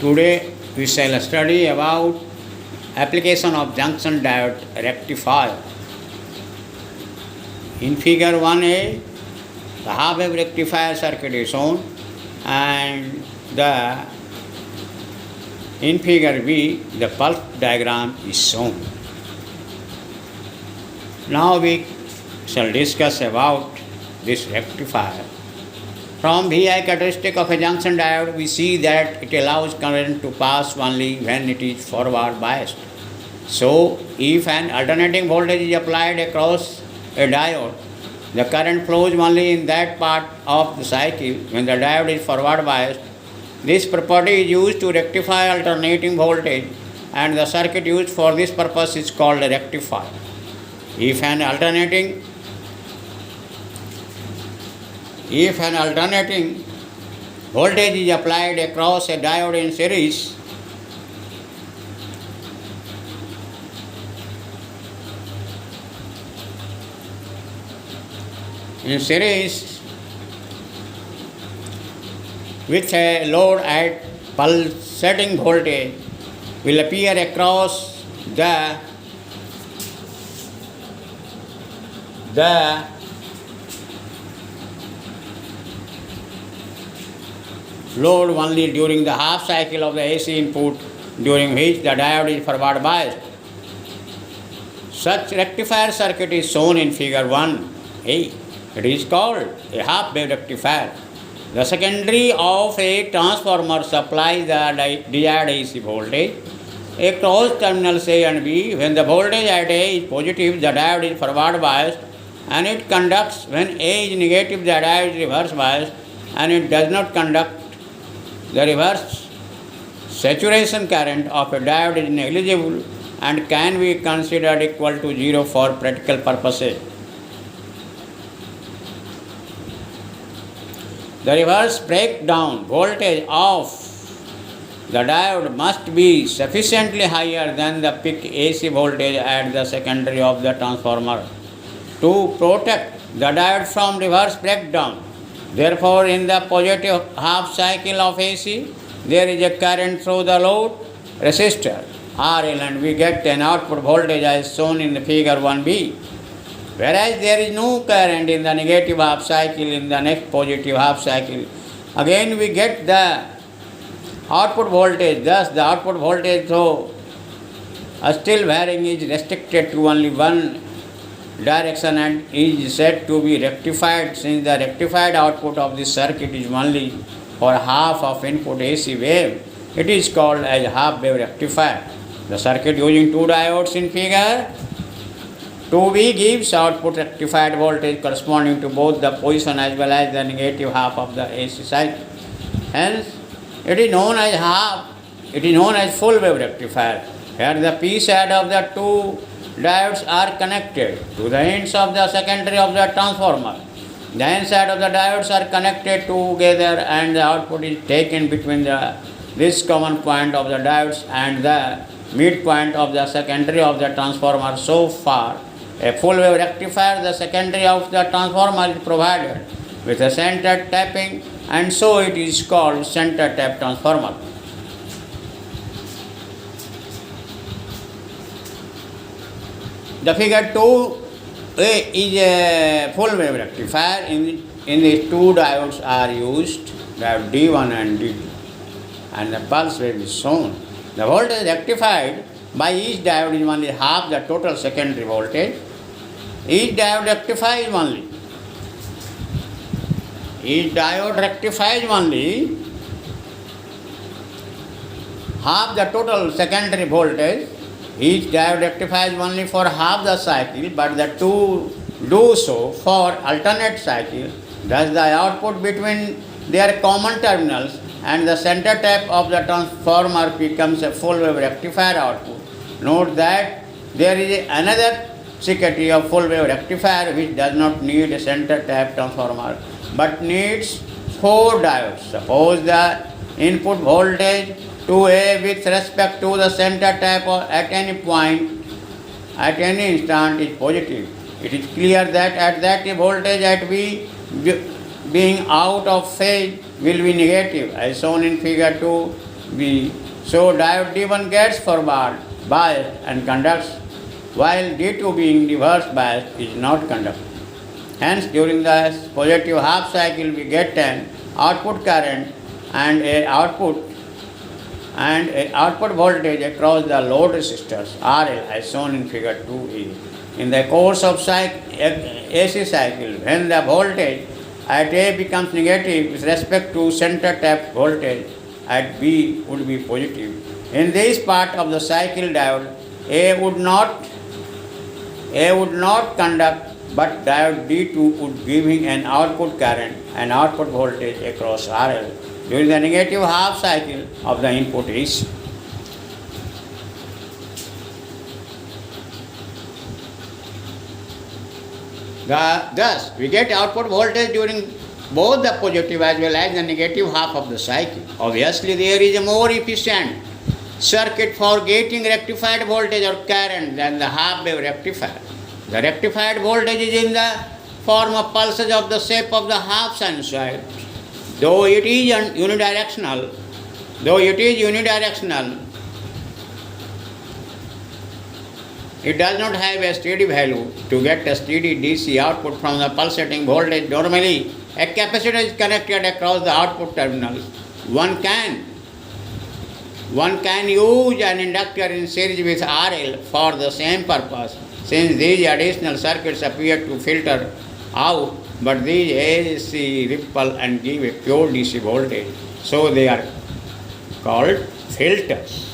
Today we shall study about application of junction diode rectifier. In figure 1a, the half wave rectifier circuit is shown, and in figure B, the pulse diagram is shown. Now we shall discuss about this rectifier. From VI characteristic of a junction diode, we see that it allows current to pass only when it is forward biased. So, if an alternating voltage is applied across a diode, the current flows only in that part of the cycle when the diode is forward biased. This property is used to rectify alternating voltage, and the circuit used for this purpose is called a rectifier. If an alternating voltage is applied across a diode in series, with a load at pulsating voltage will appear across the load only during the half cycle of the AC input, during which the diode is forward biased. Such rectifier circuit is shown in figure 1a. It is called a half wave rectifier. The secondary of a transformer supplies the desired AC voltage across terminals A and B. When the voltage at A is positive, the diode is forward biased, and it conducts. When A is negative, the diode is reverse biased, and it does not conduct. The reverse saturation current of a diode is negligible and can be considered equal to 0 for practical purposes. The reverse breakdown voltage of the diode must be sufficiently higher than the peak AC voltage at the secondary of the transformer to protect the diode from reverse breakdown. Therefore, in the positive half cycle of AC, there is a current through the load resistor RL, and we get an output voltage as shown in the figure 1b. Whereas there is no current in the negative half cycle, in the next positive half cycle, again we get the output voltage. Thus, the output voltage, though still varying, is restricted to only one direction and is said to be rectified, since the rectified output of this circuit is only for half of input AC wave. It is called as half wave rectifier. The circuit using two diodes in figure 2b gives output rectified voltage corresponding to both the position as well as the negative half of the AC cycle. Hence, it is known as full wave rectifier. Here the P side of the two diodes are connected to the ends of the secondary of the transformer. The end side of the diodes are connected together, and the output is taken between this common point of the diodes and the midpoint of the secondary of the transformer. So far, a full wave rectifier, the secondary of the transformer is provided with a center tapping, and so it is called center tap transformer. The figure 2a is a full wave rectifier. In these two diodes are used, diode D1 and D2, and the pulse wave is shown. The voltage rectified by each diode is only half the total secondary voltage. Each diode rectifies only half the total secondary voltage. Each diode rectifies only for half the cycle, but the two do so for alternate cycle. Thus, the output between their common terminals and the center tap of the transformer becomes a full wave rectifier output. Note that there is another security of full wave rectifier which does not need a center tap transformer but needs four diodes. Suppose the input voltage to A with respect to the center tap at any point, at any instant is positive. It is clear that at that voltage at B being out of phase, will be negative, as shown in figure 2b. So diode D1 gets forward biased and conducts, while D2 being reverse biased is not conducting. Hence, during the positive half cycle, we get an output current and a output voltage across the load resistors RL, as shown in figure 2e. In the course of AC cycle, when the voltage at A becomes negative with respect to center tap voltage at B would be positive. In this part of the cycle diode, A would not conduct, but diode D2 would giving an output current and output voltage across RL during the negative half cycle of the input AC. Thus, we get output voltage during both the positive as well as the negative half of the cycle. Obviously, there is a more efficient circuit for getting rectified voltage or current than the half-wave rectifier. The rectified voltage is in the form of pulses of the shape of the half sinusoid. Though it is unidirectional, it does not have a steady value. To get a steady DC output from the pulsating voltage, normally a capacitor is connected across the output terminals. One can use an inductor in series with RL for the same purpose, since these additional circuits appear to filter out, but these AC ripple and give a pure DC voltage, so they are called filters.